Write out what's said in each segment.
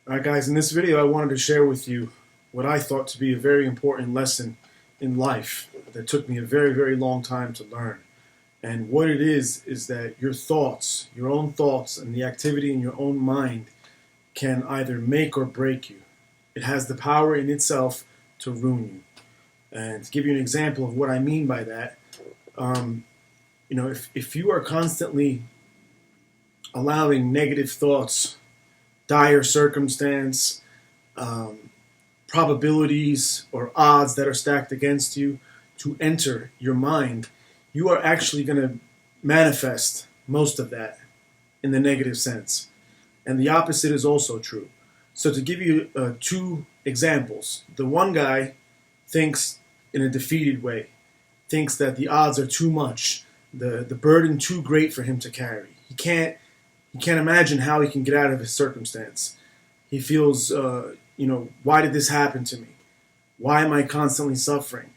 Alright guys, in this video I wanted to share with you what I thought to be a very important lesson in life that took me a very long time to learn. And what it is that your thoughts, your own thoughts and the activity in your own mind can either make or break you. It has the power in itself to ruin you. And to give you an example of what I mean by that, if you are constantly allowing negative thoughts, dire circumstance, probabilities or odds that are stacked against you to enter your mind, you are actually going to manifest most of that in the negative sense. And the opposite is also true. So to give you two examples, the one guy thinks in a defeated way, thinks that the odds are too much, the burden too great for him to carry. He can't imagine how he can get out of his circumstance. He feels, why did this happen to me? Why am I constantly suffering?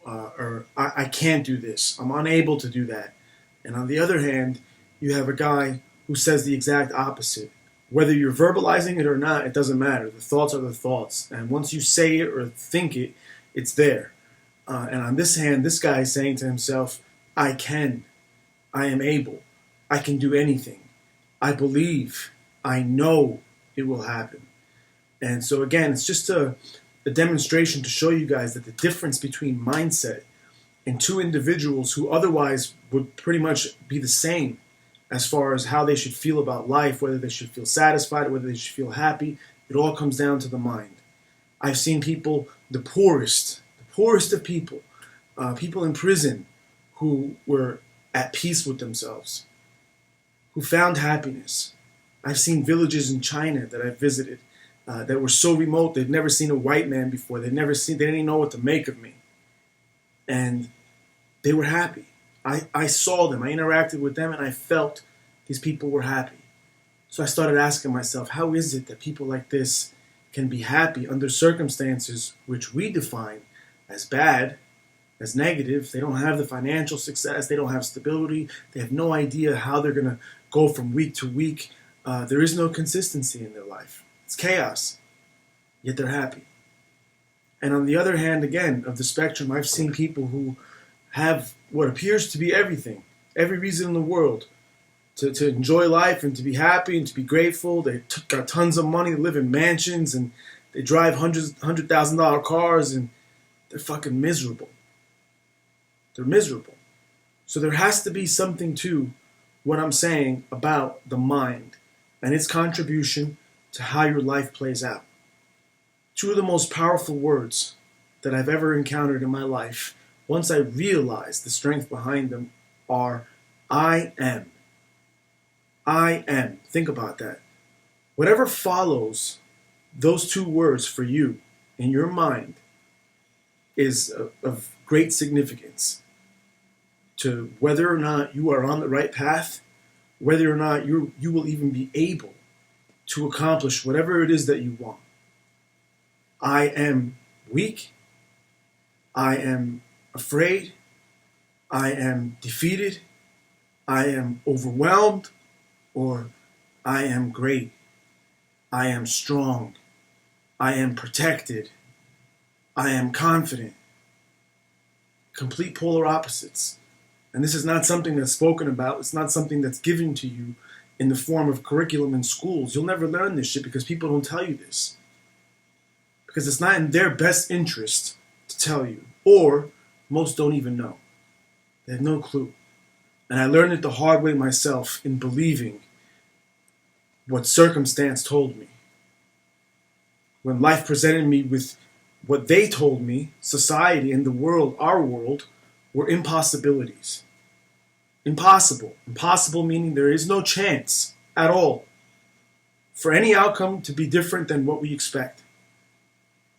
Or I can't do this. I'm unable to do that. And on the other hand, you have a guy who says the exact opposite. Whether you're verbalizing it or not, it doesn't matter. The thoughts are the thoughts. And once you say it or think it, it's there. And on this hand, this guy is saying to himself, I can. I am able. I can do anything. I believe. I know it will happen. And so again, it's just a demonstration to show you guys that the difference between mindset and two individuals who otherwise would pretty much be the same as far as how they should feel about life, whether they should feel satisfied, whether they should feel happy, it all comes down to the mind. I've seen people, the poorest of people, people in prison who were at peace with themselves, who found happiness. I've seen villages in China that I've visited that were so remote they'd never seen a white man before. They didn't even know what to make of me. And they were happy. I saw them, I interacted with them, and I felt these people were happy. So I started asking myself, how is it that people like this can be happy under circumstances which we define as bad, as negative? They don't have the financial success, they don't have stability, they have no idea how they're going to go from week to week. There is no consistency in their life. It's chaos, yet they're happy. And on the other hand, again, of the spectrum, I've seen people who have what appears to be everything, every reason in the world to enjoy life and to be happy and to be grateful. They got tons of money, they live in mansions, and they drive $100,000 cars, and they're fucking miserable. They're miserable. So there has to be something to what I'm saying about the mind and its contribution to how your life plays out. Two of the most powerful words that I've ever encountered in my life, once I realized the strength behind them, are I am. I am. Think about that. Whatever follows those two words for you in your mind is of great significance to whether or not you are on the right path, whether or not you will even be able to accomplish whatever it is that you want. I am weak. I am afraid. I am defeated. I am overwhelmed. Or I am great. I am strong. I am protected. I am confident. Complete polar opposites. And this is not something that's spoken about. It's not something that's given to you in the form of curriculum in schools. You'll never learn this shit because people don't tell you this. Because it's not in their best interest to tell you. Or most don't even know. They have no clue. And I learned it the hard way myself in believing what circumstance told me. When life presented me with what they told me, society and the world, our world, were impossibilities. Impossible. Impossible meaning there is no chance at all for any outcome to be different than what we expect.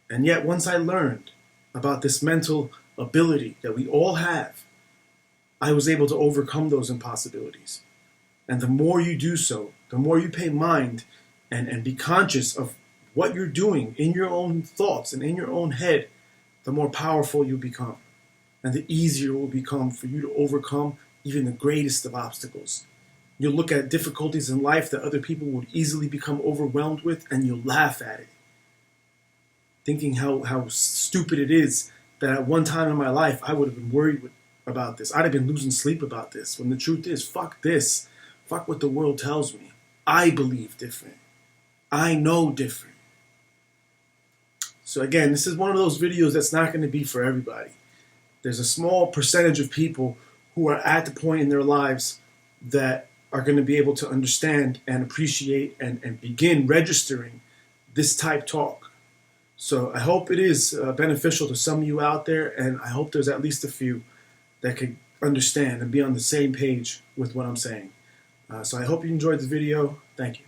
And yet once I learned about this mental ability that we all have, I was able to overcome those impossibilities. And the more you do so, the more you pay mind and be conscious of what you're doing in your own thoughts and in your own head, the more powerful you become. And the easier it will become for you to overcome even the greatest of obstacles. You'll look at difficulties in life that other people would easily become overwhelmed with, and you'll laugh at it, thinking how stupid it is that at one time in my life I would have been worried about this. I'd have been losing sleep about this, when the truth is, fuck this. Fuck what the world tells me. I believe different. I know different. So again, this is one of those videos that's not going to be for everybody. There's a small percentage of people who are at the point in their lives that are going to be able to understand and appreciate and begin registering this type talk. So I hope it is beneficial to some of you out there, and I hope there's at least a few that could understand and be on the same page with what I'm saying. So I hope you enjoyed the video. Thank you.